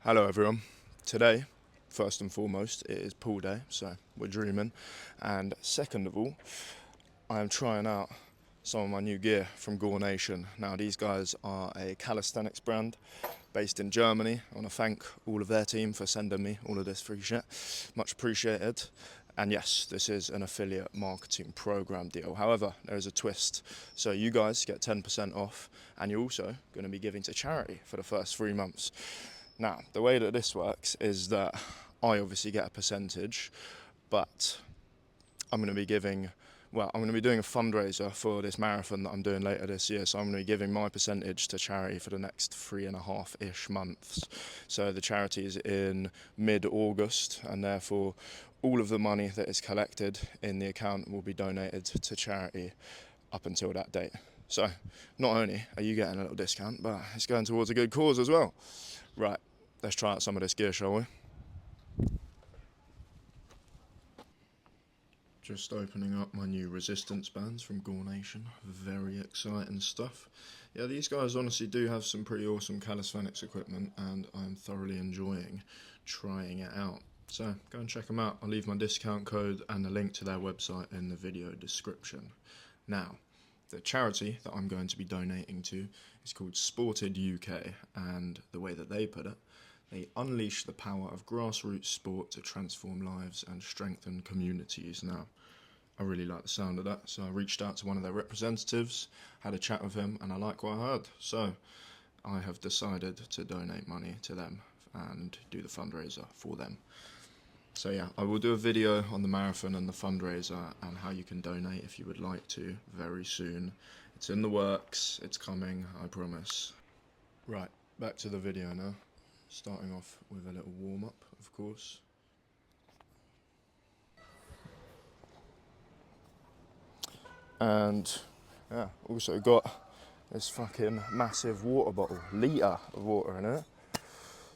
Hello everyone. Today, first and foremost, it is pool day, so we're dreaming. And second of all, I am trying out some of my new gear from Gornation. Now these guys are a calisthenics brand based in Germany. I want to thank all of their team for sending me all of this free shit. Much appreciated. And yes, this is an affiliate marketing program deal. However, there is a twist. So you guys get 10% off and you're also going to be giving to charity for the first 3 months. Now, the way that this works is that I obviously get a percentage, but I'm going to be doing a fundraiser for this marathon that I'm doing later this year. So I'm going to be giving my percentage to charity for the next 3.5-ish months. So the charity is in mid-August, and therefore all of the money that is collected in the account will be donated to charity up until that date. So not only are you getting a little discount, but it's going towards a good cause as well. Right, let's try out some of this gear, shall we? Just opening up my new resistance bands from Gornation. Very exciting stuff. Yeah, these guys honestly do have some pretty awesome calisthenics equipment, and I'm thoroughly enjoying trying it out. So go and check them out. I'll leave my discount code and a link to their website in the video description. Now, the charity that I'm going to be donating to is called Sported UK, and the way that they put it, they unleash the power of grassroots sport to transform lives and strengthen communities. Now, I really like the sound of that, so I reached out to one of their representatives, had a chat with him, and I like what I heard. So I have decided to donate money to them and do the fundraiser for them. So yeah, I will do a video on the marathon and the fundraiser and how you can donate if you would like to very soon. It's in the works, it's coming, I promise. Right, back to the video now. Starting off with a little warm-up, of course. And yeah, also got this fucking massive water bottle, litre of water in it.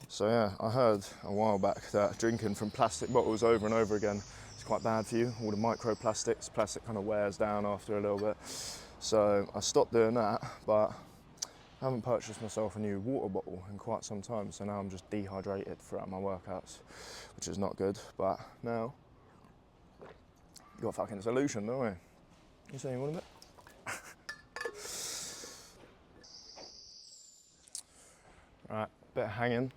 So yeah, I heard a while back that drinking from plastic bottles over and over again is quite bad for you. All the microplastics, plastic kind of wears down after a little bit. So I stopped doing that, but I haven't purchased myself a new water bottle in quite some time. So now I'm just dehydrated throughout my workouts, which is not good. But now, we've got a fucking solution, don't we? You say you want a bit? Right, bit of hanging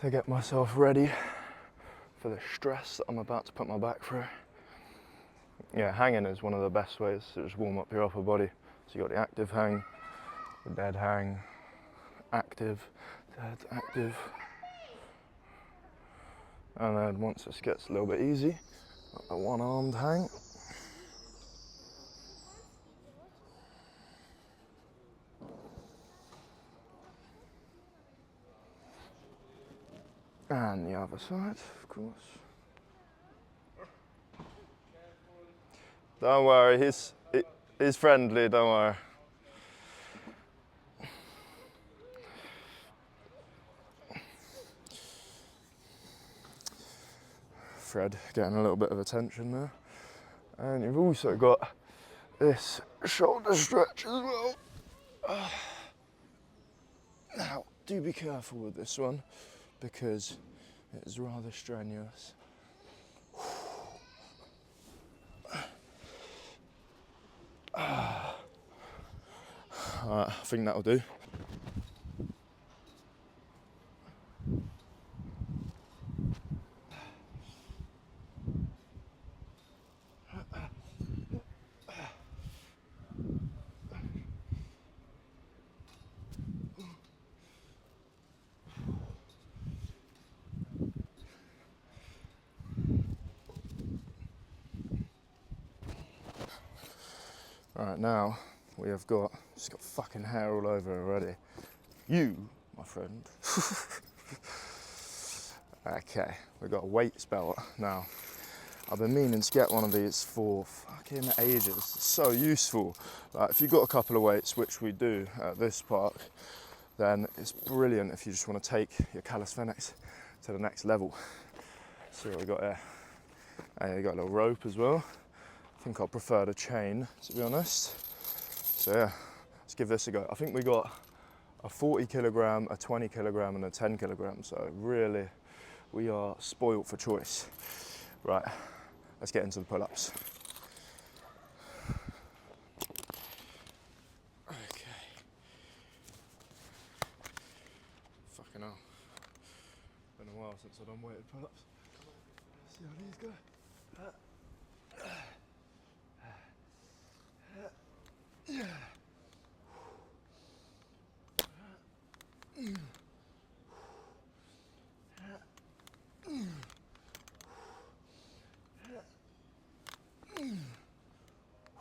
to get myself ready for the stress that I'm about to put my back through. Yeah, hanging is one of the best ways to just warm up your upper body. So you got the active hang, the dead hang, active, dead, active. And then once this gets a little bit easy, got the one-armed hang. And the other side, of course. Don't worry, he's friendly, don't worry. Fred getting a little bit of attention there. And you've also got this shoulder stretch as well. Now, do be careful with this one because it is rather strenuous. Alright, I think that'll do. Right, now we have just got fucking hair all over already. You, my friend. Okay, we've got a weights belt now. I've been meaning to get one of these for fucking ages. It's so useful. Like, if you've got a couple of weights, which we do at this park, then it's brilliant if you just want to take your calisthenics to the next level. See what we got here. And you got a little rope as well. I think I prefer the chain, to be honest. So yeah, let's give this a go. I think we got a 40 kilogram, a 20 kilogram, and a 10 kilogram. So really, we are spoiled for choice. Right, let's get into the pull-ups. Okay. Fucking hell. Been a while since I've done weighted pull-ups. See how these go.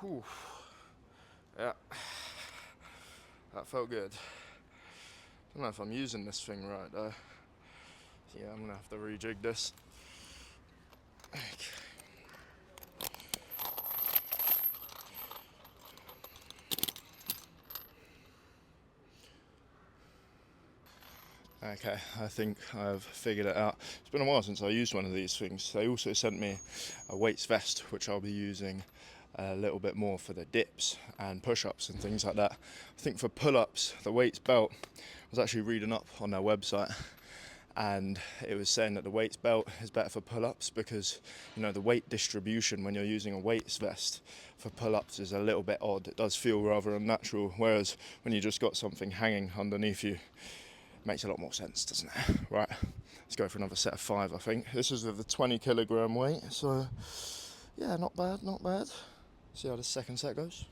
Whew. Yeah, that felt good. Don't know if I'm using this thing right though. Yeah, I'm gonna have to rejig this. Okay, I think I've figured it out. It's been a while since I used one of these things. They also sent me a weights vest, which I'll be using a little bit more for the dips and push-ups and things like that. I think for pull-ups, the weights belt, I was actually reading up on their website, and it was saying that the weights belt is better for pull-ups because, you know, the weight distribution when you're using a weights vest for pull-ups is a little bit odd. It does feel rather unnatural, whereas when you just got something hanging underneath you, makes a lot more sense, doesn't it? Right, let's go for another set of 5, I think. This is with the 20 kilogram weight, so yeah, not bad, not bad. See how the second set goes.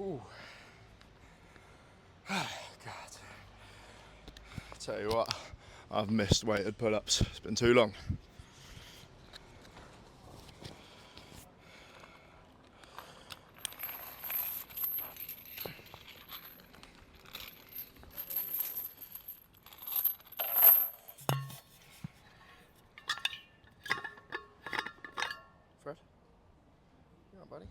Ooh. God. Tell you what, I've missed weighted pull-ups. It's been too long. Fred? You alright, buddy?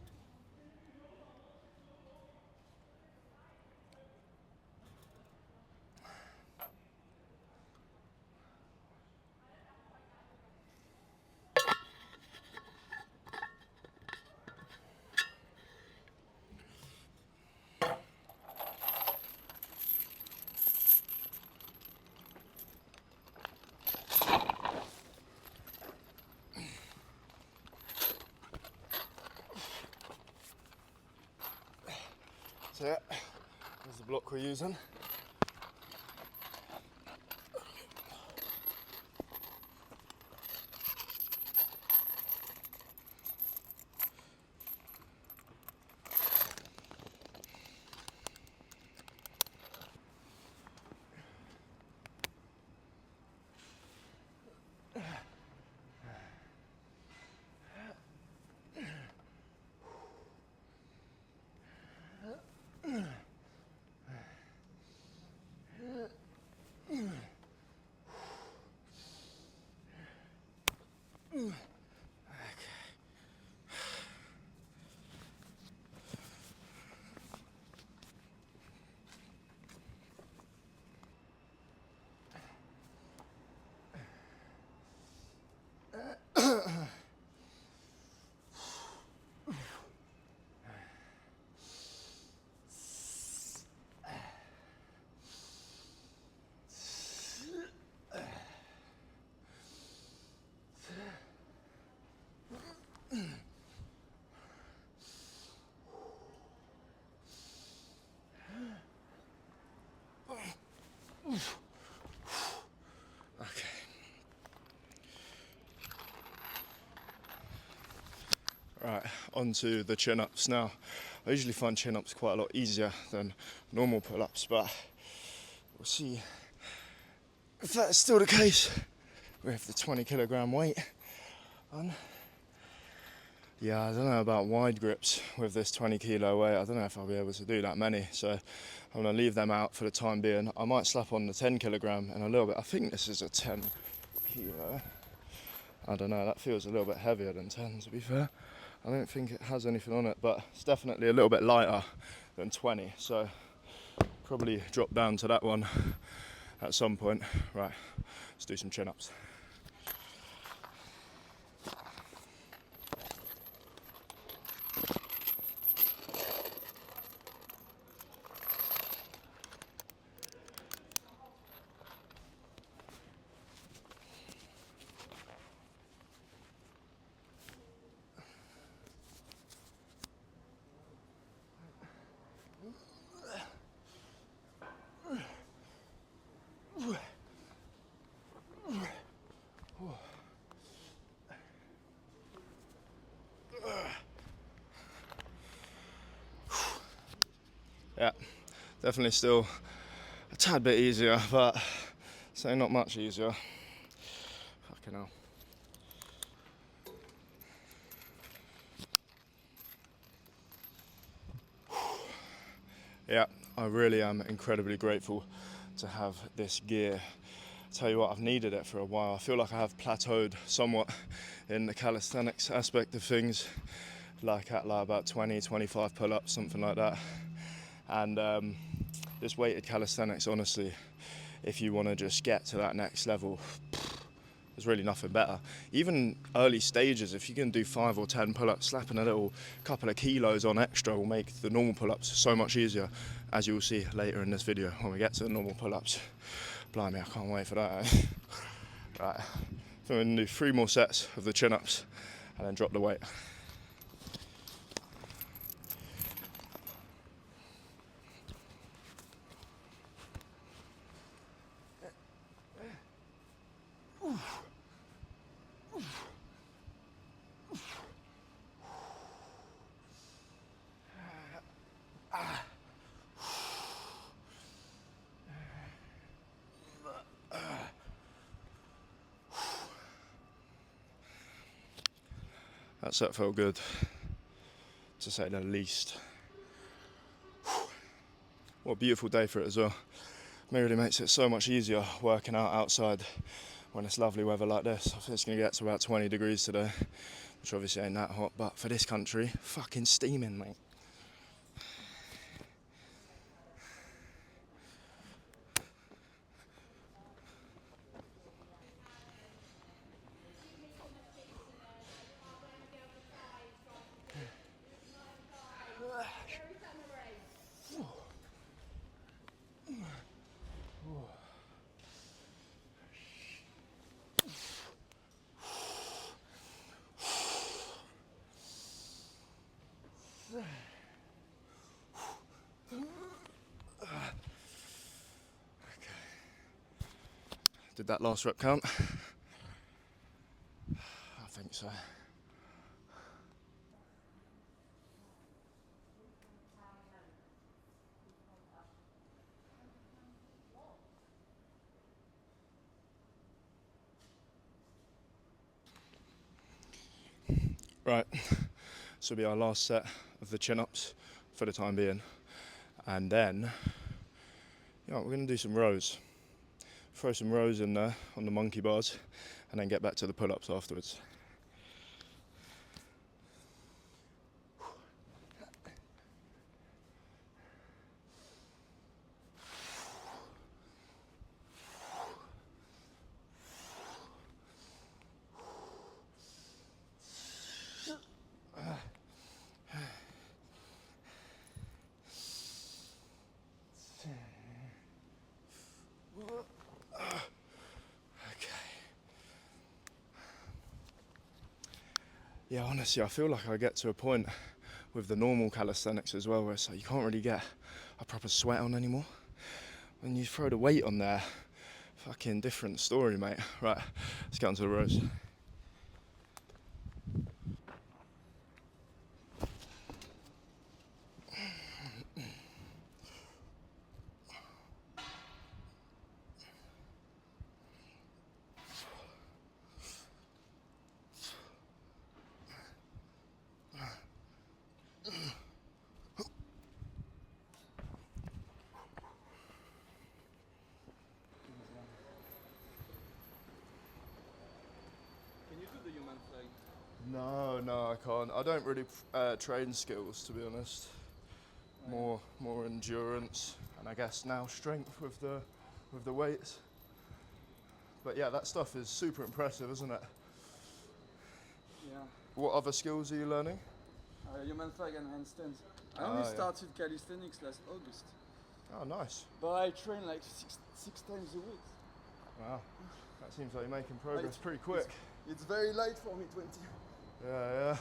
So yeah, there's the block we're using. Okay. Right, on to the chin-ups now. I usually find chin-ups quite a lot easier than normal pull-ups, but we'll see if that's still the case with the 20 kilogram weight on. Yeah, I don't know about wide grips with this 20 kilo weight. I don't know if I'll be able to do that many, so I'm going to leave them out for the time being. I might slap on the 10 kilogram in a little bit. I think this is a 10 kilo. I don't know, that feels a little bit heavier than 10 to be fair. I don't think it has anything on it, but it's definitely a little bit lighter than 20, so probably drop down to that one at some point. Right, let's do some chin-ups. Yeah, definitely still a tad bit easier, but say not much easier. Fucking hell. Yeah, I really am incredibly grateful to have this gear. Tell you what, I've needed it for a while. I feel like I have plateaued somewhat in the calisthenics aspect of things, like at like about 20, 25 pull-ups, something like that. And this weighted calisthenics, honestly, if you want to just get to that next level, there's really nothing better. Even early stages, if you can do 5 or 10 pull-ups, slapping a little couple of kilos on extra will make the normal pull-ups so much easier, as you will see later in this video when we get to the normal pull-ups. Blimey, I can't wait for that. Right, so we're going to do 3 more sets of the chin-ups and then drop the weight. That set felt good, to say the least. What a beautiful day for it as well. It really makes it so much easier working out outside when it's lovely weather like this. I think it's going to get to about 20 degrees today, which obviously ain't that hot, but for this country, fucking steaming, mate. Did that last rep count? I think so. Right, this will be our last set of the chin-ups for the time being. And then, we're going to do some rows. Throw some rows in there on the monkey bars and then get back to the pull-ups afterwards. Yeah, honestly, I feel like I get to a point with the normal calisthenics as well where it's like you can't really get a proper sweat on anymore. When you throw the weight on there, fucking different story, mate. Right, let's get onto the rows. No, no, I can't. I don't really train skills, to be honest. More endurance, and I guess now strength with the weights. But yeah, that stuff is super impressive, isn't it? Yeah. What other skills are you learning? Human flag and handstands. I only started calisthenics last August. Oh, nice. But I train like six times a week. Wow, that seems like you're making progress pretty quick. It's very light for me, 20. Yeah, yeah.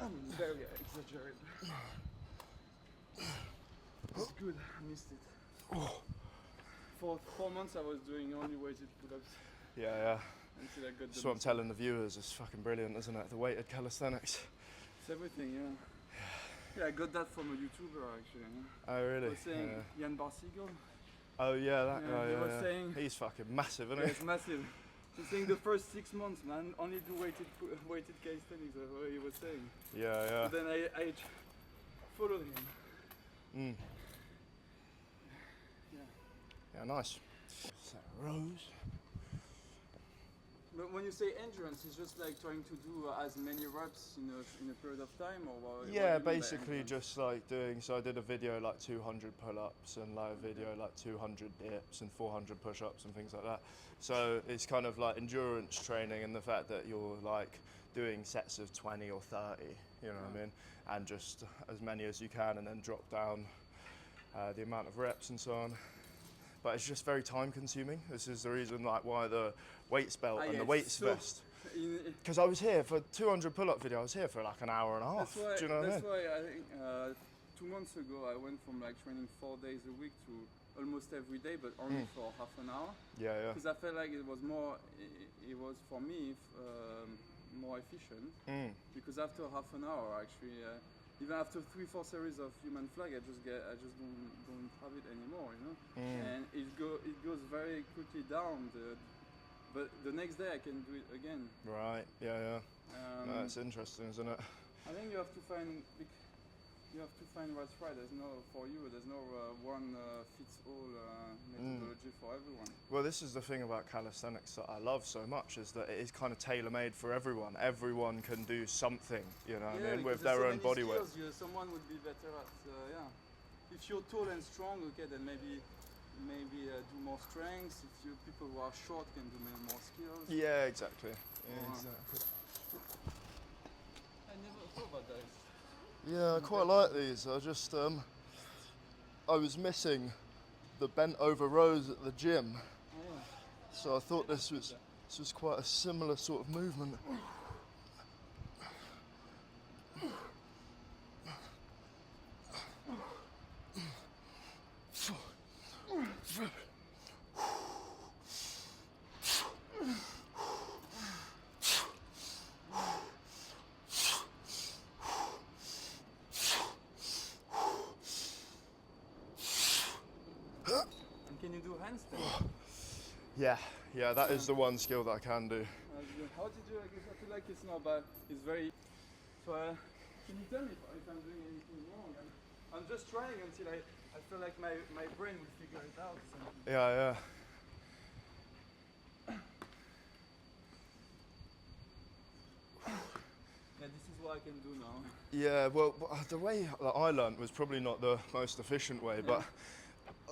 I'm very exaggerated. It's good, I missed it. For 4 months I was doing only weighted pull-ups. Yeah, yeah. Until I got That's what I'm telling the viewers. It's fucking brilliant, isn't it? The weighted calisthenics. It's everything, yeah. Yeah, I got that from a YouTuber actually. Oh, really? He was saying Jan Barsigel. Oh, yeah, that guy. He Yeah, was yeah. saying He's fucking massive, isn't yeah, he? it's massive. He's saying the first 6 months, man, only do weighted calisthenics. That's what he was saying. Yeah, yeah. But then I followed him. Mm. Yeah. Yeah, nice. So, rows. But when you say endurance, it's just like trying to do as many reps in a period of time, or what? Yeah, basically just like doing. So I did a video like 200 pull-ups and like a video like 200 dips and 400 push-ups and things like that. So it's kind of like endurance training, and the fact that you're like doing sets of 20 or 30. You know what I mean? And just as many as you can, and then drop down the amount of reps and so on. But it's just very time consuming. This is the reason like why the weights belt and the weights vest. Because I was here for 200 pull-up video, I was here for like an hour and a half. That's why, do you know what I mean? That's why I think 2 months ago I went from like training 4 days a week to almost every day, but only for half an hour. Yeah, yeah. Because I felt like it was more, it was for me more efficient. Because after half an hour, actually, even after 3-4 series of human flag, I just don't have it anymore, you know. And it goes very quickly down. But the next day I can do it again. Right. Yeah, yeah. No, it's interesting, isn't it? I think you have to find what's right. There's no one fits all methodology for everyone. Well, this is the thing about calisthenics that I love so much, is that it is kind of tailor-made for everyone. Everyone can do something, you know what I mean, with their own body weight. Someone would be better at, if you're tall and strong, okay, then maybe do more strengths. If people who are short can do more skills. Yeah, exactly. Yeah, exactly. I never thought about that. Yeah, I quite like these. I just I was missing the bent over rows at the gym, so I thought this was quite a similar sort of movement. And can you do handstands? Yeah, that is the one skill that I can do. How did you? I feel like it's not bad. It's very. So, can you tell me if I'm doing anything wrong? I'm just trying until I feel like my brain will figure it out. So. Yeah. Yeah, this is what I can do now. Yeah, well, the way that I learnt was probably not the most efficient way, but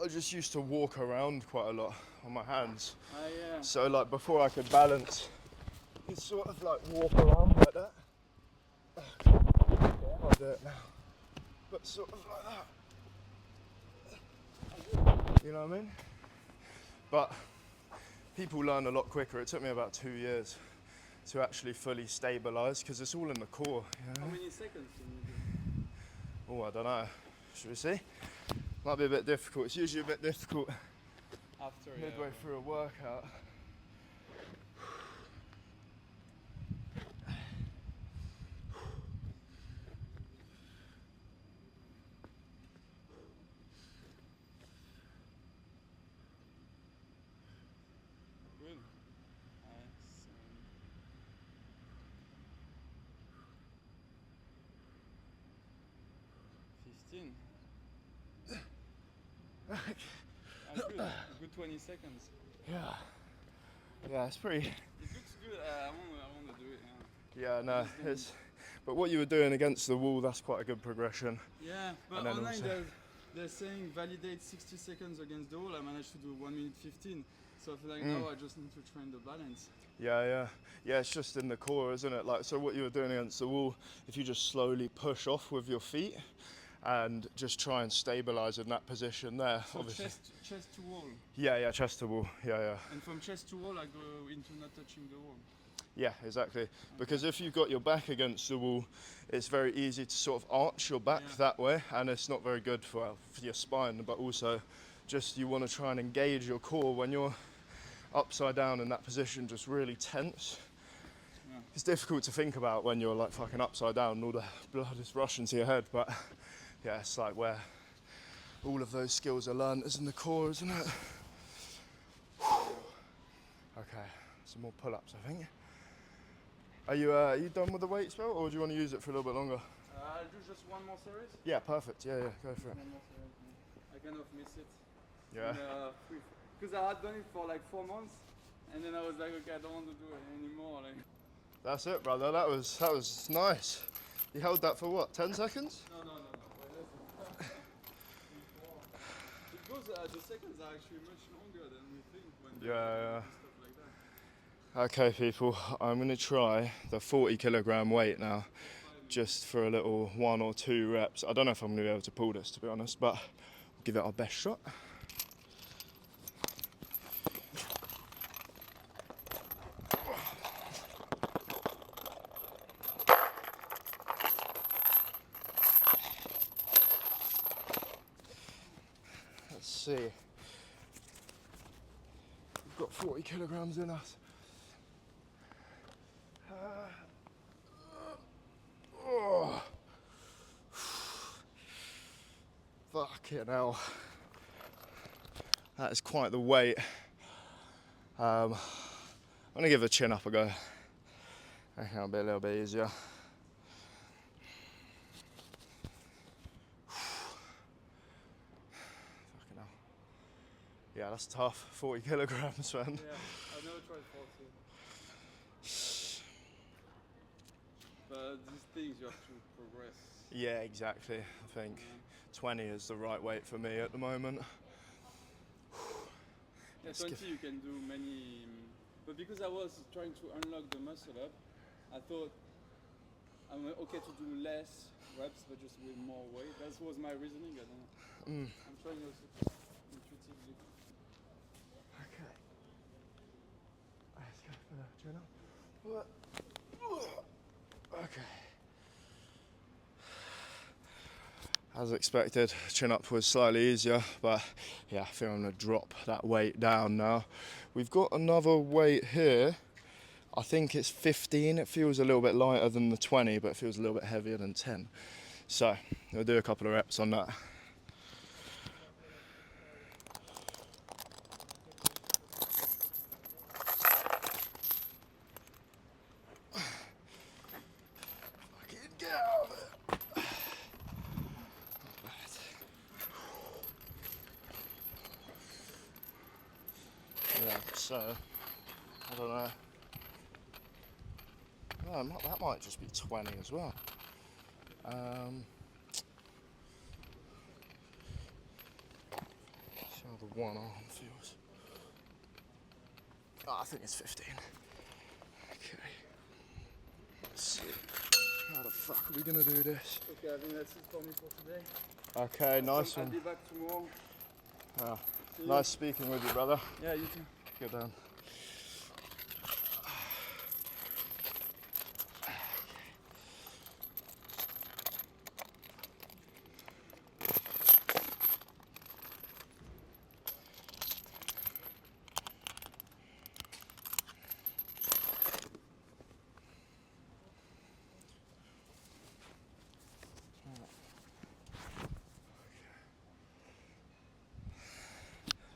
I just used to walk around quite a lot on my hands. Yeah. So like before I could balance, it's sort of like walk around like that. I'll do it now. But sort of like that. You know what I mean? But people learn a lot quicker. It took me about 2 years to actually fully stabilise, because it's all in the core. You know? How many seconds can you do? Oh, I don't know. Should we see? Might be a bit difficult. It's usually a bit difficult After midway through a workout. Good. That's good. A good 20 seconds. Yeah. Yeah, it's pretty. It looks good. I want to do it. Yeah, no, it's. But what you were doing against the wall, that's quite a good progression. Yeah, but online they're saying validate 60 seconds against the wall. I managed to do 1 minute 15. So I feel like now I just need to train the balance. Yeah. It's just in the core, isn't it? Like, so what you were doing against the wall, if you just slowly push off with your feet and just try and stabilize in that position there. So obviously. chest to wall. Yeah, chest to wall. Yeah. And from chest to wall, I go into not touching the wall. Yeah, exactly. Okay. Because if you've got your back against the wall, it's very easy to sort of arch your back that way, and it's not very good for your spine, but also just you want to try and engage your core when you're upside down in that position, just really tense. Yeah. It's difficult to think about when you're like fucking upside down and all the blood is rushing to your head, but yeah, it's like where all of those skills are learned is in the core, isn't it? Okay, some more pull-ups, I think. Are you done with the weights, bro, or do you want to use it for a little bit longer? I'll do just one more series. Yeah, perfect. Yeah, go for it. One more series. I kind of miss it. Yeah. Because I had done it for like 4 months, and then I was like, okay, I don't want to do it anymore. Like. That's it, brother. That was nice. You held that for what? 10 seconds? No. Because the seconds are actually much longer than we think when we do stuff like that. Okay, people, I'm going to try the 40 kilogram weight now, just for a little 1 or 2 reps. I don't know if I'm going to be able to pull this, to be honest, but we'll give it our best shot. Let's see. We've got 40 kilograms in us. Fucking hell. That is quite the weight. I'm going to give the chin up a go. I think it'll be a little bit easier. Fucking hell. Yeah, that's tough. 40 kilograms, man. Yeah, I've never tried 40. But these things you have to progress. Yeah, exactly. I think 20 is the right weight for me at the moment. Yeah, 20 you can do many, but because I was trying to unlock the muscle up, I thought I'm okay to do less reps, but just with more weight. That was my reasoning. I don't know. I'm trying also intuitively. Okay. Let's go for the chin up. Okay. As expected, chin up was slightly easier, but yeah, I think I'm going to drop that weight down now. We've got another weight here. I think it's 15. It feels a little bit lighter than the 20, but it feels a little bit heavier than 10. So we'll do a couple of reps on that. Yeah, so, I don't know. Oh, that might just be 20 as well. See how the one arm feels. Oh, I think it's 15. Okay. Let's see. How the fuck are we gonna do this? Okay, I think that's it for me for today. Okay, nice one. I'll be back tomorrow. Nice speaking with you, brother. Yeah, you too. Good down.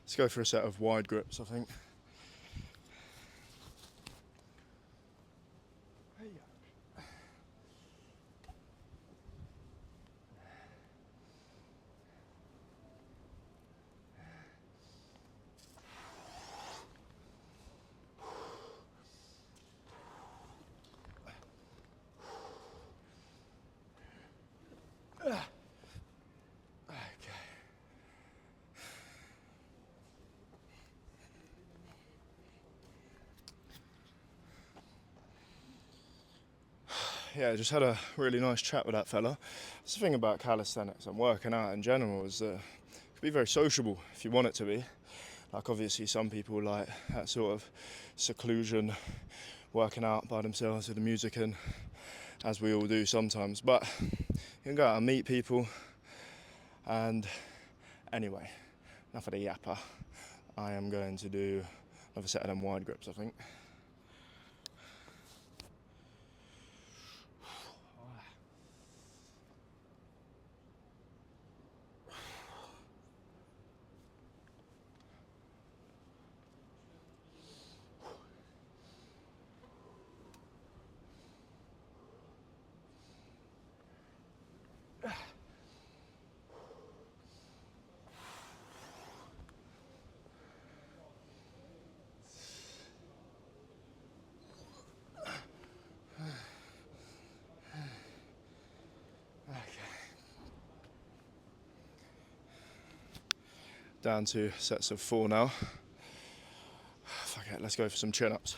Let's go for a set of wide grips, I think. yeah, just had a really nice chat with that fella. That's the thing about calisthenics and working out in general is that it can be very sociable if you want it to be. Like obviously some people like that sort of seclusion, working out by themselves with the music in, as we all do sometimes. But you can go out and meet people. And anyway, enough of the yapper. I am going to do another set of them wide grips, I think. Down to sets of 4 now. Fuck it, let's go for some chin-ups.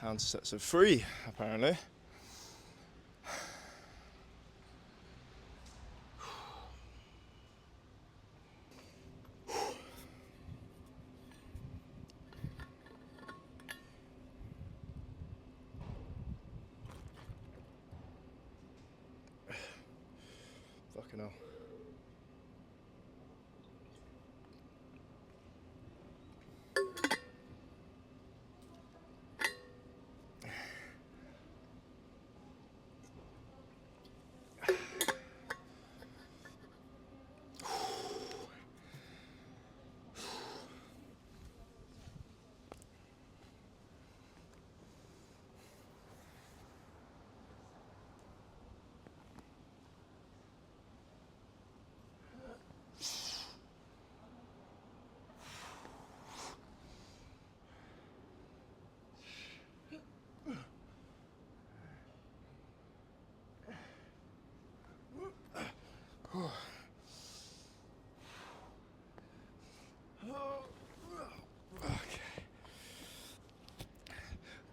Down to sets of 3, apparently. Fucking hell.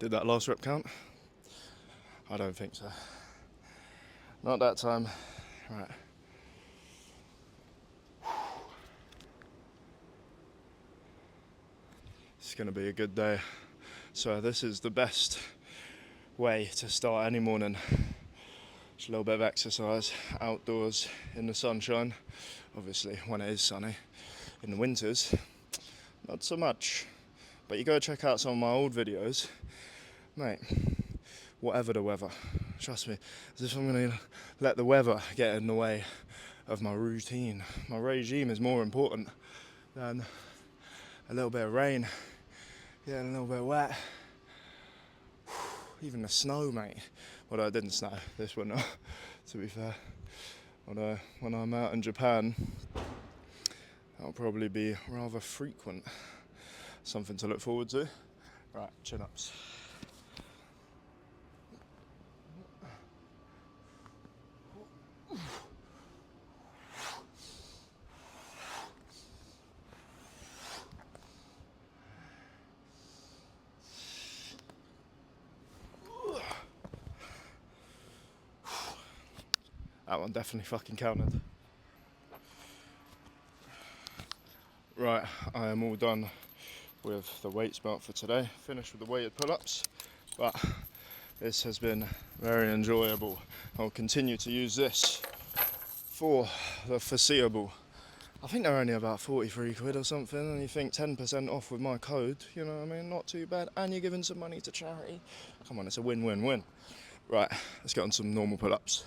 Did that last rep count? I don't think so. Not that time. Right. It's gonna be a good day. So this is the best way to start any morning. Just a little bit of exercise outdoors in the sunshine. Obviously when it is sunny. In the winters, not so much. But you go check out some of my old videos. Mate, whatever the weather, trust me, as if I'm going to let the weather get in the way of my routine. My regime is more important than a little bit of rain, getting a little bit wet. Even the snow, mate. Although it didn't snow this winter, to be fair. Although when I'm out in Japan, that'll probably be rather frequent. Something to look forward to. Right, chin-ups. That one definitely fucking counted. Right, I am all done with the weights belt for today. Finished with the weighted pull-ups, but this has been very enjoyable. I'll continue to use this for the foreseeable. I think they're only about 43 quid or something, and you think 10% off with my code, you know what I mean, not too bad, and you're giving some money to charity. Come on, it's a win-win-win. Right, let's get on some normal pull-ups.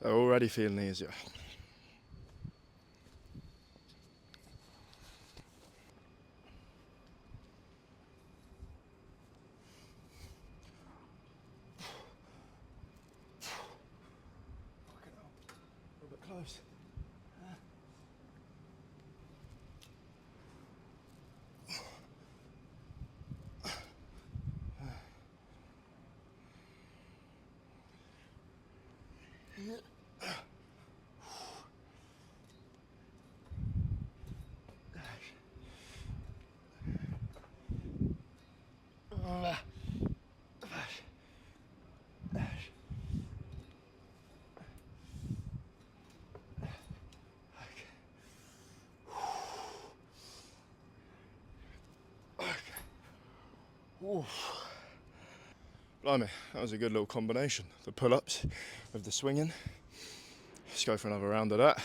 They're already feeling easier. Fucking hell. A little bit close. Oof. Blimey, that was a good little combination. The pull-ups with the swinging. Let's go for another round of that.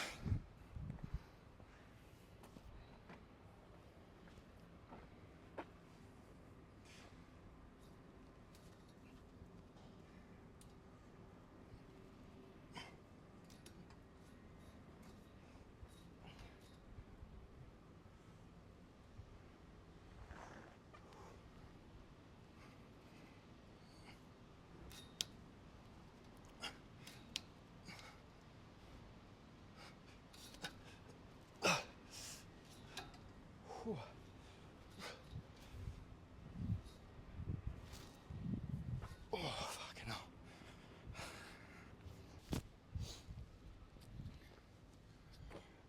Oh, fucking hell.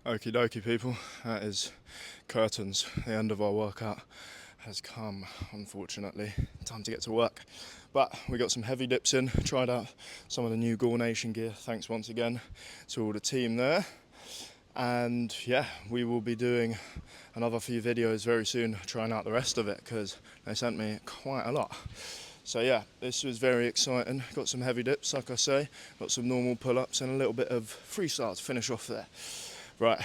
Okie dokie, people. That is curtains. The end of our workout has come, unfortunately. Time to get to work. But we got some heavy dips in, tried out some of the new Gornation gear. Thanks once again to all the team there. And yeah, we will be doing another few videos very soon, trying out the rest of it, because they sent me quite a lot. So yeah, this was very exciting. Got some heavy dips, like I say, got some normal pull-ups and a little bit of freestyle to finish off there. Right,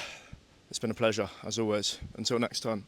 it's been a pleasure, as always. Until next time.